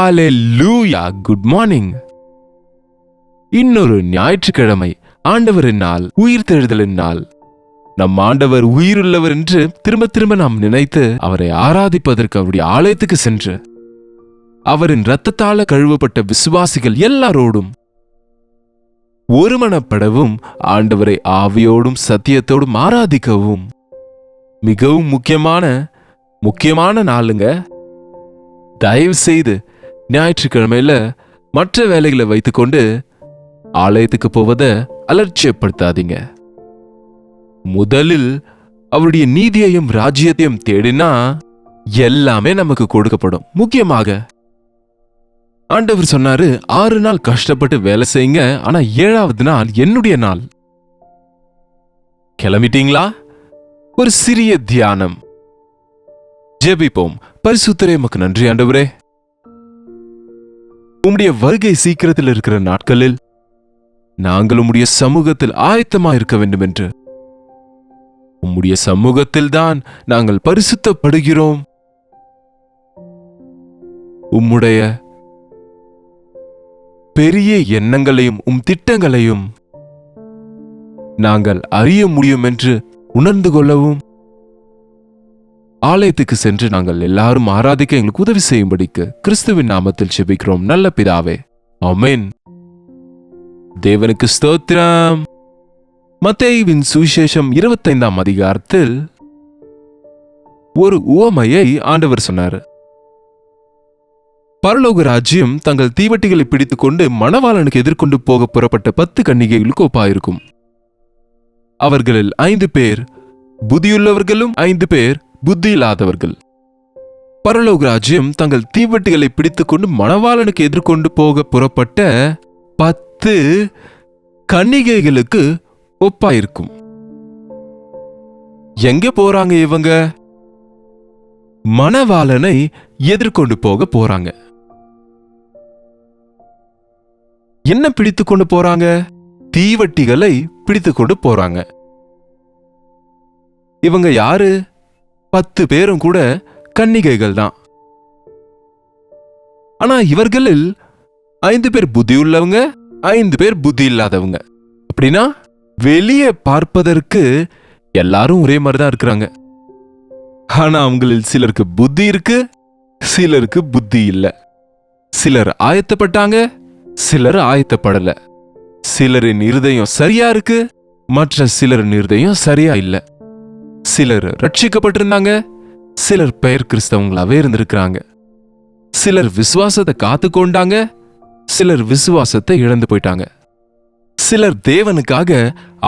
ஹalleluya, good morning. இன்னொரு ஞாயிற்றுக்கிழமை, ஆண்டவரின் நாள், உயிர்த்தெழுதலின் நாள். நம் ஆண்டவர் உயிருள்ளவர் என்று திரும்ப திரும்ப நாம் நினைத்து அவரை ஆராதிப்பதற்கு அவருடைய ஆலயத்துக்கு சென்று அவரின் இரத்தத்தால கழுவப்பட்ட விசுவாசிகள் எல்லாரோடும் ஒருமனப்படவும் ஆண்டவரை ஆவியோடும் சத்தியத்தோடும் ஆராதிக்கவும் மிகவும் முக்கியமான நாளுங்க. தயவு செய்து ஞாயிற்றுக்கிழமையில மற்ற வேலைகளை வைத்துக்கொண்டு ஆலயத்துக்கு போவதை அலட்சியப்படுத்தாதீங்க. முதலில் அவருடைய நீதியையும் ராஜ்யத்தையும் தேடினா எல்லாமே நமக்கு கொடுக்கப்படும். முக்கியமாக ஆண்டவர் சொன்னாரு, 6 நாள் கஷ்டப்பட்டு வேலை செய்யுங்க, ஆனா 7வது நாள் என்னுடைய நாள். கிளம்பிட்டீங்களா? ஒரு சிறிய தியானம். ஜெபிப்போம். பரிசுத்தரே, உமக்கு நன்றி ஆண்டவரே. உம்முடைய வருகை சீக்கிரத்தில் இருக்கிற நாட்களில் நாங்கள் உம்முடைய சமூகத்தில் ஆயத்தமா இருக்க வேண்டும் என்று, உம்முடைய சமூகத்தில் தான் நாங்கள் பரிசுத்தப்படுகிறோம். உம்முடைய பெரிய எண்ணங்களையும் திட்டங்களையும் நாங்கள் அறிய முடியும் என்று உணர்ந்து கொள்ளவும், ஆலயத்துக்கு சென்று நாங்கள் எல்லாரும் ஆராதிக்க எங்களுக்கு உதவி செய்யும்படிக்கு கிறிஸ்துவின் நாமத்தில் ஜெபிக்கிறோம் நல்ல பிதாவே, ஆமென். தேவனுக்கு ஸ்தோத்திரம். மத்தேயுவின் சுவிசேஷம் 25ஆம் அதிகாரத்தில் ஒரு உவமையை ஆண்டவர் சொன்னார். பரலோக ராஜ்யம் தங்கள் தீவட்டிகளை பிடித்துக் கொண்டு மணவாளனுக்கு எதிர்கொண்டு போக புறப்பட்ட 10 கன்னிகைகளுக்கு ஒப்பாயிருக்கும். அவர்களில் 5 பேர் புத்தியுள்ளவர்களும் 5 பேர் புத்தி இல்லாதவர்கள். பரலோக ராஜ்யம் தங்கள் தீவட்டிகளை பிடித்துக் கொண்டு மணவாளனுக்கு எதிர்கொண்டு போக புறப்பட்ட 10 கன்னிகைகளுக்கு ஒப்பாயிருக்கும். எங்க போறாங்க இவங்க? மணவாளனை எதிர்கொண்டு போக போறாங்க. என்ன பிடித்துக் கொண்டு போறாங்க? தீவட்டிகளை பிடித்துக் கொண்டு போறாங்க. இவங்க யாரு? 10 பேரும் கூட கன்னிகைகள் தான். ஆனா இவர்களில் 5 பேர் புத்தி உள்ளவங்க, 5 பேர் புத்தி இல்லாதவங்க. அப்படின்னா வெளியே பார்ப்பதற்கு எல்லாரும் ஒரே மாதிரிதான் இருக்கிறாங்க. ஆனா அவங்களில் சிலருக்கு புத்தி இருக்கு, சிலருக்கு புத்தி இல்ல. சிலர் ஆயத்தப்பட்டாங்க, சிலர் ஆயத்தப்படல. சிலரின் இருதயம் சரியா இருக்கு, மற்ற சிலரின் இருதயம் சரியா இல்ல. சிலர் ரட்சிக்கப்பட்டிருந்தாங்க, சிலர் பெயர் கிறிஸ்தவங்களாவே இருந்திருக்கிறாங்க. சிலர் விசுவாசத்தை காத்து கொண்டாங்க, சிலர் விசுவாசத்தை இழந்து போயிட்டாங்க. சிலர் தேவனுக்காக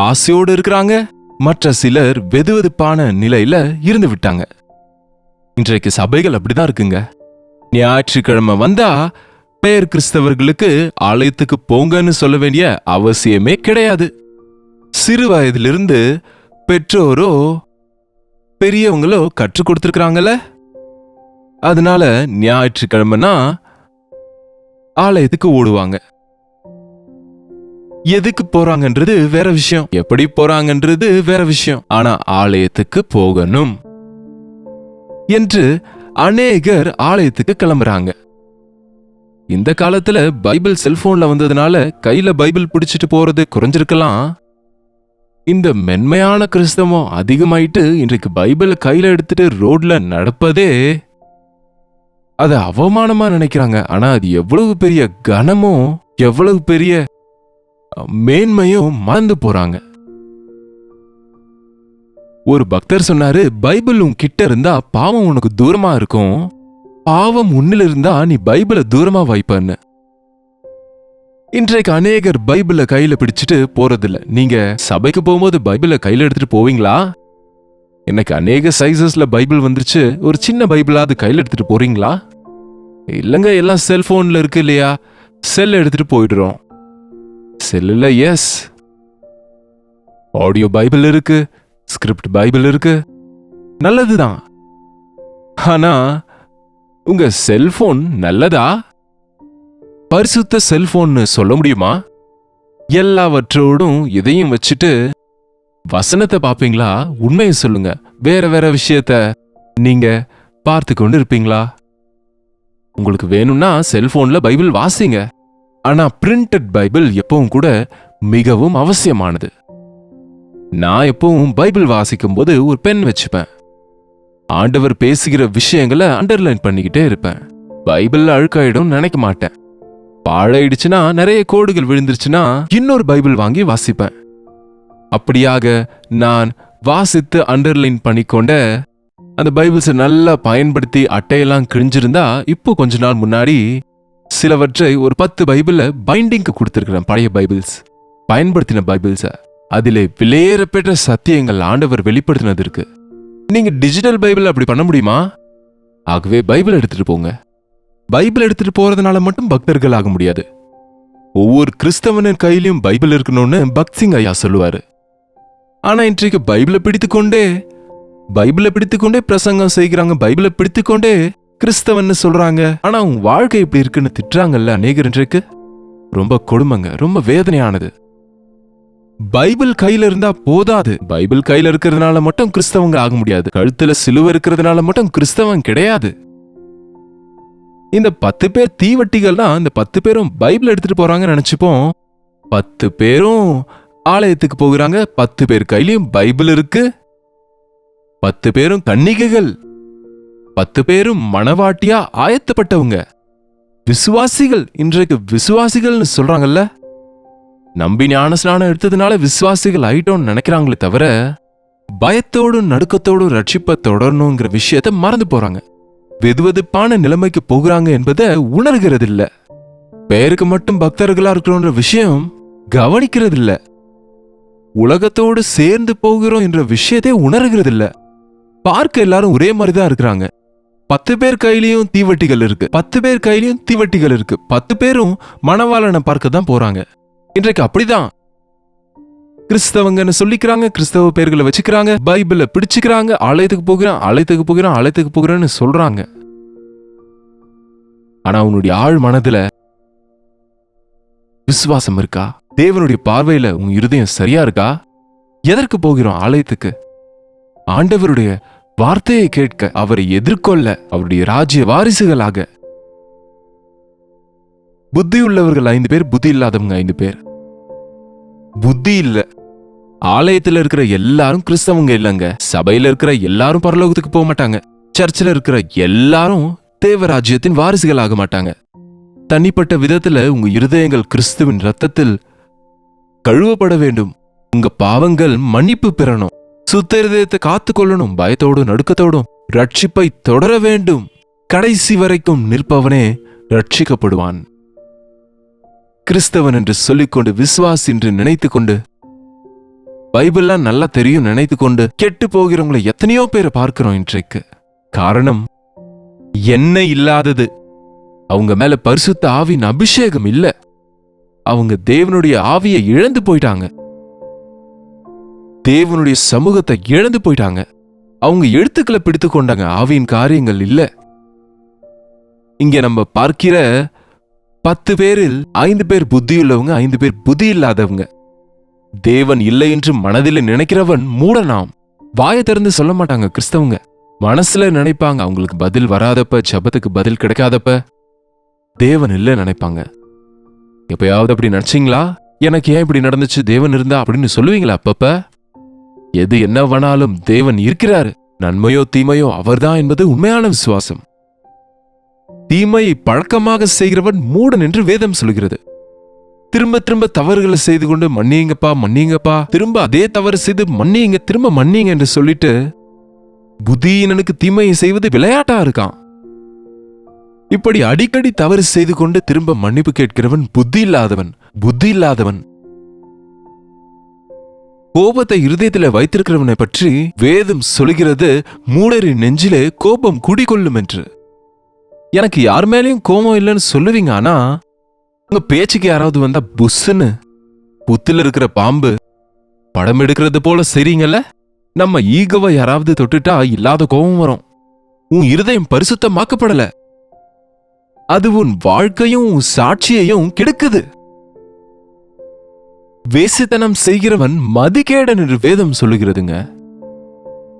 ஆசையோடு இருக்கிறாங்க, மற்ற சிலர் வெதுவெதுப்பான நிலையில இருந்து விட்டாங்க. இன்றைக்கு சபைகள் அப்படிதான் இருக்குங்க. ஞாயிற்றுக்கிழமை வந்தா பெயர் கிறிஸ்தவர்களுக்கு ஆலயத்துக்கு போங்கன்னு சொல்ல வேண்டிய அவசியமே கிடையாது. சிறு வயதிலிருந்து பெற்றோரோ பெரியவங்களோ கற்றுக் கொடுத்திருக்கிறாங்கல்ல, அதனால ஞாயிற்றுக்கிழமைனா ஆலயத்துக்கு ஓடுவாங்க. எதுக்கு போறாங்கன்றது வேற விஷயம், எப்படி போறாங்கன்றது வேற விஷயம். ஆனா ஆலயத்துக்கு போகணும் என்று அநேகர் ஆலயத்துக்கு கிளம்புறாங்க. இந்த காலத்துல பைபிள் செல்போன்ல வந்ததுனால கையில பைபிள் பிடிச்சிட்டு போறது குறைஞ்சிருக்கலாம். இந்த மென்மையான கிறிஸ்தவம் அதிகமாயிட்டு இன்றைக்கு பைபிளை கையில எடுத்துட்டு ரோட்ல நடப்பதே அது அவமானமா நினைக்கிறாங்க. ஆனா அது எவ்வளவு பெரிய கனமும் எவ்வளவு பெரிய மேன்மையும் மறந்து போறாங்க. ஒரு பக்தர் சொன்னாரு, பைபிள் உன் கிட்ட இருந்தா பாவம் உனக்கு தூரமா இருக்கும், பாவம் உன்னில் இருந்தா நீ பைபிளை தூரமா வைப்பன்னு. இன்றைக்கு அநேகர் பைபிளை கையில பிடிச்சிட்டு போறதில்ல. நீங்க சபைக்கு போகும்போது பைபிளை கையில எடுத்துட்டு போவீங்களா? எனக்கு அநேக சைசஸ்ல பைபிள் வந்துருச்சு, ஒரு சின்ன பைபிளாவது கையில எடுத்துட்டு போறீங்களா? இல்லங்க, எல்லாம் செல்போன்ல இருக்கு இல்லையா, செல் எடுத்துட்டு போயிடுறோம். செல்லுல எஸ் ஆடியோ பைபிள் இருக்கு, ஸ்கிரிப்ட் பைபிள் இருக்கு, நல்லதுதான். ஆனா உங்க செல்போன் நல்லதா? பரிசுத்த செல்போன்னு சொல்ல முடியுமா? எல்லாவற்றோடும் இதையும் வச்சுட்டு வசனத்தை பாப்பீங்களா? உண்மையை சொல்லுங்க, வேற வேற விஷயத்த நீங்க பார்த்து கொண்டு இருப்பீங்களா? உங்களுக்கு வேணும்னா செல்போன்ல பைபிள் வாசிங்க. ஆனா பிரிண்டட் பைபிள் எப்பவும் கூட மிகவும் அவசியமானது. நான் எப்பவும் பைபிள் வாசிக்கும் போது ஒரு பென் வச்சுப்பேன். ஆண்டவர் பேசுகிற விஷயங்களை அண்டர்லைன் பண்ணிக்கிட்டே இருப்பேன். பைபிள் அழுக்காயிடும் நினைக்க மாட்டேன். பாழாயிடுச்சுன்னா, நிறைய கோடுகள் விழுந்துருச்சுன்னா இன்னொரு பைபிள் வாங்கி வாசிப்பேன். அப்படியாக நான் வாசித்து அண்டர்லைன் பண்ணிக்கொண்ட அந்த பைபிள்ஸை நல்லா பயன்படுத்தி அட்டையெல்லாம் கிழிஞ்சிருந்தா, இப்போ கொஞ்ச நாள் முன்னாடி சிலவற்றை ஒரு 10 பைபிள பைண்டிங்க்கு கொடுத்துருக்கிறேன். பழைய பைபிள்ஸ், பயன்படுத்தின பைபிள்ஸ. அதிலே விலையேறப்பெற்ற சத்தியங்கள் ஆண்டவர் வெளிப்படுத்தினது இருக்கு. நீங்க டிஜிட்டல் பைபிள் அப்படி பண்ண முடியுமா? ஆகவே பைபிள் எடுத்துட்டு போங்க. பைபிள் எடுத்துட்டு போறதுனால மட்டும் பக்தர்கள் ஆக முடியாது. ஒவ்வொரு கிறிஸ்தவனின் கையிலும் பைபிள் இருக்கணும்னு பக்த் சிங் ஐயா சொல்லுவாரு. ஆனா இன்றைக்கு பைபிளை பிடித்துக்கொண்டே பிரசங்கம் செய்கிறாங்க. பைபிளை பிடித்துக்கொண்டே கிறிஸ்தவன் சொல்றாங்க. ஆனா உன் வாழ்க்கை இப்படி இருக்குன்னு திட்டுறாங்கல்ல அநேகர். இன்றைக்கு ரொம்ப கொடுமைங்க, ரொம்ப வேதனையானது. பைபிள் கையில இருந்தா போதாது. பைபிள் கையில இருக்கிறதுனால மட்டும் கிறிஸ்தவங்க ஆக முடியாது. கழுத்துல சிலுவை இருக்கிறதுனால மட்டும் கிறிஸ்தவன் கிடையாது. இந்த 10 பேர் தீவட்டிகள்னா இந்த 10 பேரும் பைபிள் எடுத்துட்டு போறாங்கன்னு நினைச்சுப்போம். 10 பேரும் ஆலயத்துக்கு போகிறாங்க. 10 பேர் கையிலயும் பைபிள் இருக்கு. 10 பேரும் கன்னிகைகள். 10 பேரும் மணவாட்டியா ஆயத்தப்பட்டவங்க, விசுவாசிகள். இன்றைக்கு விசுவாசிகள்னு சொல்றாங்கல்ல. நம்பி ஞானஸ்நானம் எடுத்ததுனால விசுவாசிகள் ஆயிட்டோம்னு நினைக்கிறாங்களே தவிர, பயத்தோடும் நடுக்கத்தோடும் ரட்சிப்பை தொடரணுங்கிற விஷயத்த மறந்து போறாங்க. வெதுவெதுப்பான நிலைமைக்கு போகிறாங்க என்பதை உணர்கிறது இல்ல. பெயருக்கு மட்டும் பக்தர்களா இருக்கிறோன்ற விஷயம் கவனிக்கிறது இல்ல. உலகத்தோடு சேர்ந்து போகிறோம் என்ற விஷயத்தை உணர்கிறது இல்ல. பார்க்க எல்லாரும் ஒரே மாதிரிதான் இருக்கிறாங்க. 10 பேர் கையிலயும் தீவட்டிகள் இருக்கு. 10 பேர் கையிலயும் தீவட்டிகள் இருக்கு. 10 பேரும் மணவாளனை பார்க்க தான் போறாங்க. இன்றைக்கு அப்படிதான் கிறிஸ்தவங்கன்னு சொல்லிக்கிறாங்க, கிறிஸ்தவ பேர்களை வச்சுக்கிறாங்க, பைபிளை பிடிச்சுக்கிறாங்க, ஆலயத்துக்கு போகிறேன்னு சொல்றாங்க. ஆனா உன்னுடைய ஆழ் மனதுல விசுவாசம் இருக்கா? தேவனுடைய பார்வையில உன் இருதயம் சரியா இருக்கா? எதற்கு போகிறோம் ஆலயத்துக்கு? ஆண்டவருடைய வார்த்தையை கேட்க, அவரை எதிர்கொள்ள, அவருடைய ராஜ்ய வாரிசுகளாக. புத்தி உள்ளவர்கள் 5 பேர், புத்தி இல்லாதவங்க 5 பேர். புத்தி இல்ல. ஆலயத்துல இருக்கிற எல்லாரும் கிறிஸ்தவங்க இல்லங்க. சபையில இருக்கிற எல்லாரும் பரலோகத்துக்கு போக மாட்டாங்க. சர்ச்சில் இருக்கிற எல்லாரும் தேவராஜ்யத்தின் வாரிசுகள் ஆக மாட்டாங்க. தனிப்பட்ட விதத்துல உங்க இருதயங்கள் கிறிஸ்துவின் ரத்தத்தில் கழுவப்பட வேண்டும். உங்க பாவங்கள் மன்னிப்பு பெறணும். சுத்த இருதயத்தை காத்து கொள்ளணும். பயத்தோடும் நடுக்கத்தோடும் ரட்சிப்பை தொடர வேண்டும். கடைசி வரைக்கும் நிற்பவனே ரட்சிக்கப்படுவான். கிறிஸ்தவன் என்று சொல்லிக்கொண்டு, விசுவாசி என்று நினைத்து கொண்டு, பைபிள்லாம் நல்லா தெரியும் நினைத்து கொண்டு கெட்டு போகிறவங்களை எத்தனையோ பேரை பார்க்கிறோம் இன்றைக்கு. காரணம் எண்ணெய் இல்லாதது. அவங்க மேல பரிசுத்த ஆவியின் அபிஷேகம் இல்ல. அவங்க தேவனுடைய ஆவியை இழந்து போயிட்டாங்க. தேவனுடைய சமூகத்தை இழந்து போயிட்டாங்க. அவங்க எழுத்துக்களை பிடித்து கொண்டாங்க. ஆவியின் காரியங்கள் இல்ல. இங்க நம்ம பார்க்கிற 10 பேரில் 5 பேர் புத்தியுள்ளவங்க, 5 பேர் புத்தி இல்லாதவங்க. தேவன் இல்லை என்று மனதில் நினைக்கிறவன் மூடனாம். வாயை திறந்து சொல்ல மாட்டாங்க கிறிஸ்தவங்க. மனசுல நினைப்பாங்க. அவங்களுக்கு பதில் வராதப்ப, ஜெபத்துக்கு பதில் கிடைக்காதப்ப தேவன் இல்லை நினைப்பாங்க. எப்பயாவது அப்படி நினைச்சீங்களா? எனக்கு ஏன் இப்படி நடந்துச்சு, தேவன் இருந்தா அப்படின்னு சொல்லுவீங்களா? அப்பப்ப எது என்ன வேணாலும் தேவன் இருக்கிறாரு. நன்மையோ தீமையோ அவர்தான் என்பது உண்மையான விசுவாசம். தீமையை பழக்கமாக செய்கிறவன் மூடன் என்று வேதம் சொல்கிறது. திரும்ப திரும்ப தவறுகளை செய்து கொண்டு மன்னிங்கப்பா, திரும்ப அதே தவறு செய்து மன்னிங்க, திரும்ப மன்னிங்க என்று சொல்லிட்டு புத்தியீனனுக்கு தீமையை செய்வது விளையாட்டா இருக்கான். இப்படி அடிக்கடி தவறு செய்து கொண்டு திரும்ப மன்னிப்பு கேட்கிறவன் புத்தி இல்லாதவன். கோபத்தை இருதயத்தில் வைத்திருக்கிறவனை பற்றி வேதம் சொல்கிறது, மூடரின் நெஞ்சிலே கோபம் குடிகொள்ளும் என்று. எனக்கு யார் மேலேயும் கோபம் இல்லைன்னு சொல்லுவீங்க. ஆனா உங்க பேச்சுக்கு யாராவது வந்தா புஸ்ஸுன்னு புத்துல இருக்கிற பாம்பு படம் எடுக்கிறது போல செய்றீங்கல்ல. நம்ம ஈகோவை யாராவது தொட்டுட்டா இல்லாத கோபம் வரும். உன் இருதயம் பரிசுத்தமாக்கப்படல. அது உன் வாழ்க்கையும் உன் சாட்சியையும் கெடுக்குது. வேசித்தனம் செய்கிறவன் மதிகேடன் என்று வேதம் சொல்லுகிறதுங்க.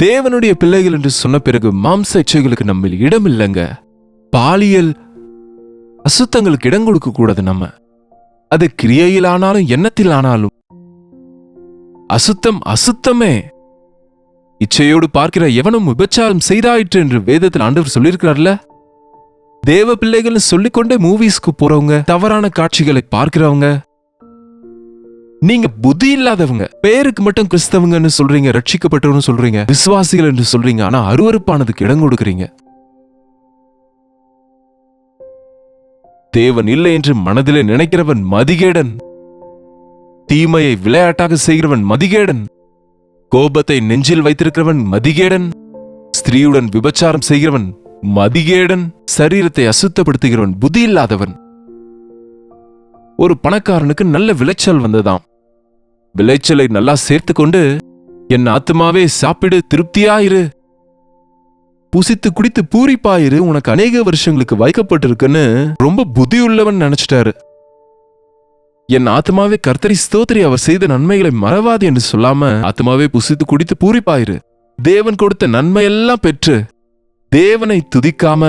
தேவனுடைய பிள்ளைகள் என்று சொன்ன பிறகு மாம்ச இச்சைகளுக்கு நம்ம இடம் இல்லைங்க. பாலியல் அசுத்தங்களுக்கு இடம் கொடுக்க கூடாது. நம்ம அது கிரியையில் ஆனாலும் எண்ணத்தில் ஆனாலும் அசுத்தம் அசுத்தமே. இச்சையோடு பார்க்கிற எவனும் விபச்சாரம் செய்தாயிற்று என்று வேதத்தில் ஆண்டவர் சொல்லியிருக்கிறார்ல. தேவ பிள்ளைகள் சொல்லிக்கொண்டே மூவிஸ்க்கு போறவங்க, தவறான காட்சிகளை பார்க்கிறவங்க, நீங்க புத்தி இல்லாதவங்க, பேருக்கு மட்டும் கிறிஸ்தவங்கன்னு சொல்றீங்க, ரட்சிக்கப்பட்டவன்னு சொல்றீங்க, விசுவாசிகள் என்று சொல்றீங்க, ஆனா அருவருப்பானதுக்கு இடம் கொடுக்கறீங்க. தேவன் இல்லை என்று மனதிலே நினைக்கிறவன் மதிகேடன், தீமையை விளையாட்டாக செய்கிறவன் மதிகேடன், கோபத்தை நெஞ்சில் வைத்திருக்கிறவன் மதிகேடன், ஸ்திரீயுடன் விபச்சாரம் செய்கிறவன் மதிகேடன், சரீரத்தை அசுத்தப்படுத்துகிறவன் புத்தி இல்லாதவன். ஒரு பணக்காரனுக்கு நல்ல விளைச்சல் வந்ததாம். விளைச்சலை நல்லா சேர்த்து கொண்டு, என் ஆத்துமாவே சாப்பிடு, திருப்தியாயிரு, புசித்து குடித்து பூரிப்பாயிரு, உனக்கு அநேக வருஷங்களுக்கு வைக்கப்பட்டிருக்குன்னு ரொம்ப புத்தியுள்ளவன் நினைச்சிட்டாரு. என் ஆத்மாவே கர்த்தரை ஸ்தோத்திரி, அவர் செய்த நன்மைகளை மறவாது என்று சொல்லாம, ஆத்மாவே புசித்து குடித்து பூரிப்பாயிரு, தேவன் கொடுத்த நன்மையெல்லாம் பெற்று தேவனை துதிக்காம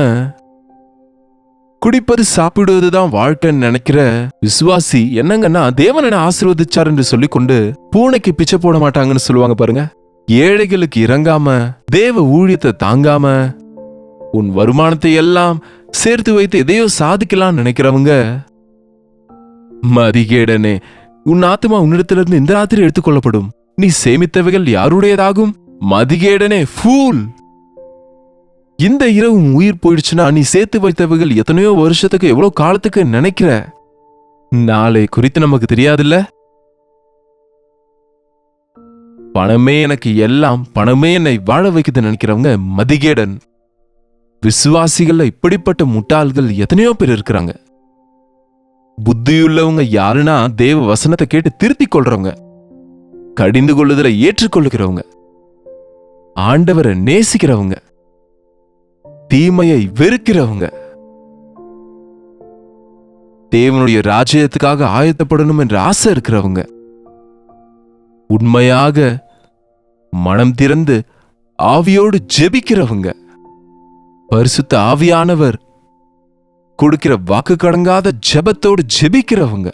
குடிப்பது சாப்பிடுவதுதான் வாழ்க்கைன்னு நினைக்கிற விசுவாசி என்னங்கன்னா, தேவன் என்ன ஆசீர்வதிச்சார் என்று சொல்லிக்கொண்டு பூனைக்கு பிச்சை போட மாட்டாங்கன்னு சொல்லுவாங்க பாருங்க. ஏழைகளுக்கு இறங்காம, தேவ ஊழியத்தை தாங்காம, உன் வருமானத்தை எல்லாம் சேர்த்து வைத்து எதையோ சாதிக்கலாம் நினைக்கிறவங்க மதிகேடனே. உன் ஆத்மா உன்னிடத்திலிருந்து இந்த ராத்திரி எடுத்துக்கொள்ளப்படும். நீ சேமித்தவைகள் யாருடையதாகும்? மதிகேடனே, ஃபூல். இந்த இரவு உயிர் போயிடுச்சுன்னா நீ சேர்த்து வைத்தவைகள் எத்தனையோ வருஷத்துக்கு, எவ்வளவு காலத்துக்கு நினைக்கிற? நாளை குறித்து நமக்கு தெரியாதுல்ல. பணமே எனக்கு எல்லாம், பணமே என்னை வாழ வைக்குது நினைக்கிறவங்க மதிகேடன். விசுவாசிகள்ல இப்படிப்பட்ட முட்டாள்கள் எத்தனையோ பேர் இருக்கிறாங்க. புத்தியுள்ளவங்க யாருன்னா, தேவ வசனத்தை கேட்டு திருத்திக் கொள்றவங்க, கடிந்து கொள்ளுதலை ஏற்றுக்கொள்ளுகிறவங்க, ஆண்டவரை நேசிக்கிறவங்க, தீமையை வெறுக்கிறவங்க, தேவனுடைய ராஜ்யத்துக்காக ஆயத்தப்படணும் என்ற ஆசை இருக்கிறவங்க, உண்மையாக மனம் திறந்து ஆவியோடு ஜெபிக்கிறவங்க, பரிசுத்த ஆவியானவர் கொடுக்கிற வாக்கு கடங்காத ஜெபத்தோடு ஜெபிக்கிறவங்க.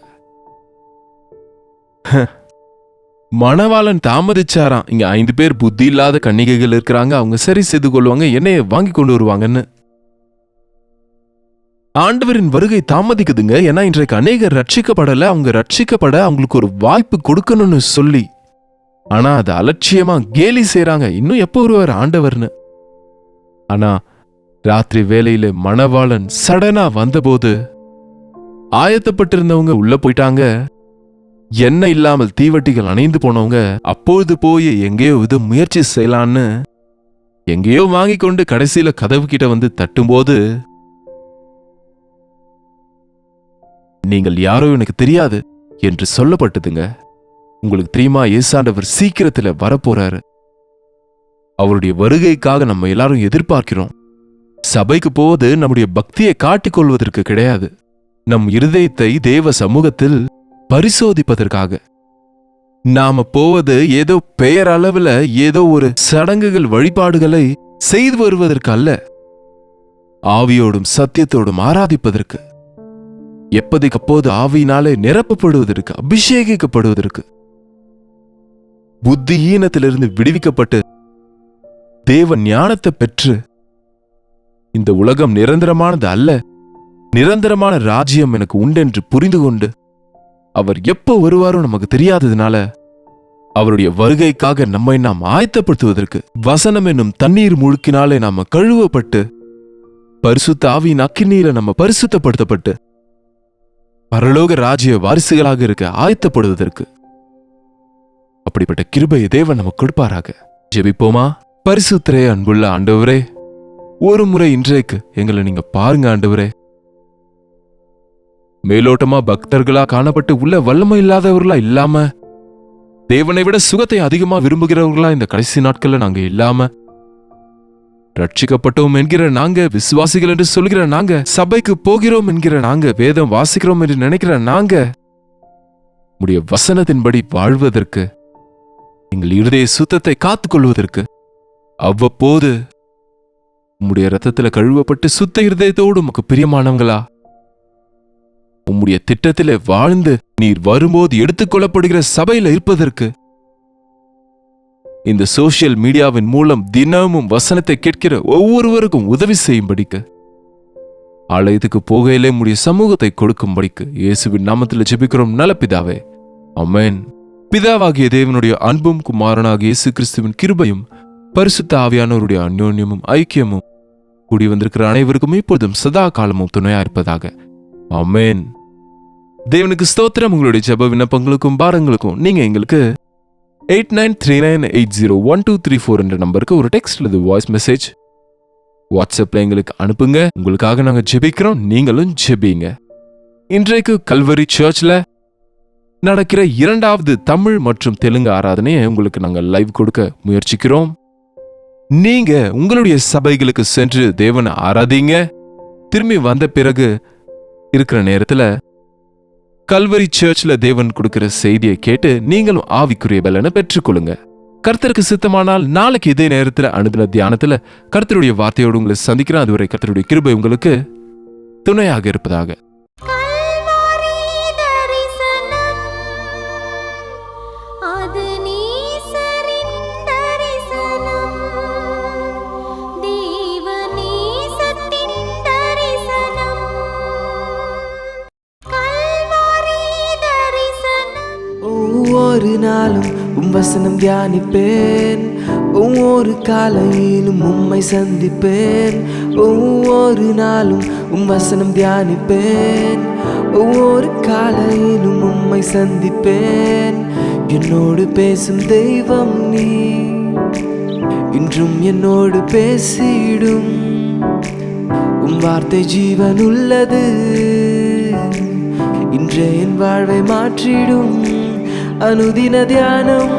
மணவாளன் தாமதிச்சாராம். இங்க 5 பேர் புத்தி இல்லாத கன்னிகைகள் இருக்கிறாங்க, அவங்க சரி செய்து கொள்வாங்க, என்னைய வாங்கி கொண்டு வருவாங்கன்னு. ஆண்டவரின் வருகை தாமதிக்குதுங்க. ஏன்னா இன்றைக்கு அநேகர் ரட்சிக்கப்படல. அவங்க ரட்சிக்கப்பட அவங்களுக்கு ஒரு வாய்ப்பு கொடுக்கணும்னு சொல்லி, ஆனா அது அலட்சியமா கேலி செய்றாங்க, இன்னும் எப்போ வருவார் ஆண்டவர்னு. ஆனா ராத்திரி வேளையில மணவாளன் சடனா வந்தபோது ஆயத்தப்பட்டிருந்தவங்க உள்ள போயிட்டாங்க. எண்ணெய் இல்லாமல் தீவட்டிகள் அணைந்து போனவங்க அப்பொழுது போய் எங்கேயோ இது முயற்சி செய்யலான்னு எங்கேயோ வாங்கி கொண்டு கடைசியில கதவு கிட்ட வந்து தட்டும்போது, நீங்கள் யாரோ எனக்கு தெரியாது என்று சொல்லப்பட்டதுங்க. உங்களுக்கு தெரியுமா, இயேசுவானவர் சீக்கிரத்துல வரப்போறாரு. அவருடைய வருகைக்காக நம்ம எல்லாரும் எதிர்பார்க்கிறோம். சபைக்கு போவது நம்முடைய பக்தியை காட்டிக்கொள்வதற்கு கிடையாது, நம் இருதயத்தை தேவ சமூகத்தில் பரிசோதிப்பதற்காக. நாம போவது ஏதோ பெயர் அளவுல ஏதோ ஒரு சடங்குகள் வழிபாடுகளை செய்து வருவதற்கு அல்ல, ஆவியோடும் சத்தியத்தோடும் ஆராதிப்பதற்கு, எப்போதைக்கப்போது ஆவியினாலே நிரப்பப்படுவதற்கு, அபிஷேகிக்கப்படுவதற்கு, புத்தியீனத்திலிருந்து விடுவிக்கப்பட்டு தேவ ஞானத்தை பெற்று, இந்த உலகம் நிரந்தரமானது அல்ல, நிரந்தரமான ராஜ்யம் எனக்கு உண்டென்று புரிந்து கொண்டு, அவர் எப்போ வருவாரோ நமக்கு தெரியாததுனால அவருடைய வருகைக்காக நம்மை நாம் ஆயத்தப்படுத்துவதற்கு வசனம் என்னும் தண்ணீர் முழுக்கினாலே நாம கழுவப்பட்டு, பரிசுத்த ஆவியின் அக்கினியில நம்ம பரிசுத்தப்படுத்தப்பட்டு பரலோக ராஜ்ய வாரிசுகளாக இருக்க ஆயத்தப்படுவதற்கு அப்படிப்பட்ட கிருபையை தேவன் நமக்கு கொடுப்பாராக. ஜெபிப்போமா? பரிசுத்தரே, அன்புள்ள ஆண்டவரே, ஒரு முறை இன்றைக்கு எங்களை நீங்க பாருங்க ஆண்டவரே. மேலோட்டமா பக்தர்களா காணப்பட்டு உள்ள வல்லமை இல்லாதவர்களா இல்லாம, தேவனை விட சுகத்தை அதிகமா விரும்புகிறவர்களா இந்த கடைசி நாட்கள்ல நாங்க இல்லாம, ரட்சிக்கப்பட்டோம் என்கிற நாங்க, விசுவாசிகள் என்று சொல்கிற நாங்க, சபைக்கு போகிறோம் என்கிற நாங்க, வேதம் வாசிக்கிறோம் என்று நினைக்கிற நாங்க, உம்முடைய வசனத்தின்படி வாழ்வதற்கு, எங்கள் இருதய சுத்தத்தை காத்துக்கொள்வதற்கு, அவ்வப்போது உம்முடைய ரத்தத்துல கழுவப்பட்டு சுத்த இருதயத்தோடு உமக்கு பிரியமானவங்களா உம்முடைய திட்டத்திலே வாழ்ந்து நீர் வரும்போது எடுத்துக்கொள்ளப்படுகிற சபையில இருப்பதற்கு இந்த சோசியல் மீடியாவின் மூலம் தினமும் வசனத்தை கேட்கிற ஒவ்வொருவருக்கும் உதவி செய்யும்படிக்கு ஆலயத்துக்கு போகையிலே உம்முடைய சமூகத்தை கொடுக்கும்படிக்கு இயேசுவின் நாமத்தில் ஜெபிக்கிறோம் நல்ல பிதாவே, ஆமென். பிதாவாகிய தேவனுடைய அன்பும் குமாரனாகிய இயேசு கிறிஸ்துவின் கிருபையும் பரிசுத்த ஆவியானவருடைய அந்யோன்யமும் ஐக்கியமும் கூடி வந்திருக்கிற அனைவருக்கும் இப்பொழுதும் சதா காலமும் துணையா இருப்பதாக, ஆமென். தேவனுக்கு ஸ்தோத்திரம். உங்களுடைய ஜெப விண்ணப்பங்களுக்கும் பாரங்களுக்கும் நீங்க எங்களுக்கு 8939801234 என்ற நம்பருக்கு ஒரு டெக்ஸ்ட் அல்லது வாய்ஸ் மெசேஜ் வாட்ஸ்அப்ல எங்களுக்கு அனுப்புங்க. உங்களுக்காக நாங்க ஜெபிக்கிறோம், நீங்களும் ஜெபிங்க. இன்றைக்கு கல்வரி சர்ச்ல நடக்கிற 2வது தமிழ் மற்றும் தெலுங்கு ஆராதனையை உங்களுக்கு நாங்கள் லைவ் கொடுக்க முயற்சிக்கிறோம். நீங்க உங்களுடைய சபைகளுக்கு சென்று தேவனை ஆராதிங்க. திரும்பி வந்த பிறகு இருக்கிற நேரத்துல கல்வரி சர்ச்ல தேவன் கொடுக்கிற செய்தியை கேட்டு நீங்களும் ஆவிக்குரிய பலனை பெற்றுக்கொள்ளுங்க. கர்த்தருக்கு சித்தமானால் நாளைக்கு இதே நேரத்துல அனுதின தியானத்துல கர்த்தருடைய வார்த்தையோடு உங்களை சந்திக்கிறேன். அதுவரை கர்த்தருடைய கிருபை உங்களுக்கு துணையாக இருப்பதாக. ஒவ்வொரு நாளும் வசனம் தியானிப்பேன், ஒவ்வொரு காலையிலும் உம்மை சந்திப்பேன். ஒவ்வொரு நாளும் வசனம் தியானிப்பேன், ஒவ்வொரு காலையிலும் உம்மை சந்திப்பேன். என்னோடு பேசும் தெய்வம் நீ, இன்றும் என்னோடு பேசிடும். வார்த்தை ஜீவன் உள்ளது, இன்றே என் வாழ்வை மாற்றிடும். அனுதின தியானம்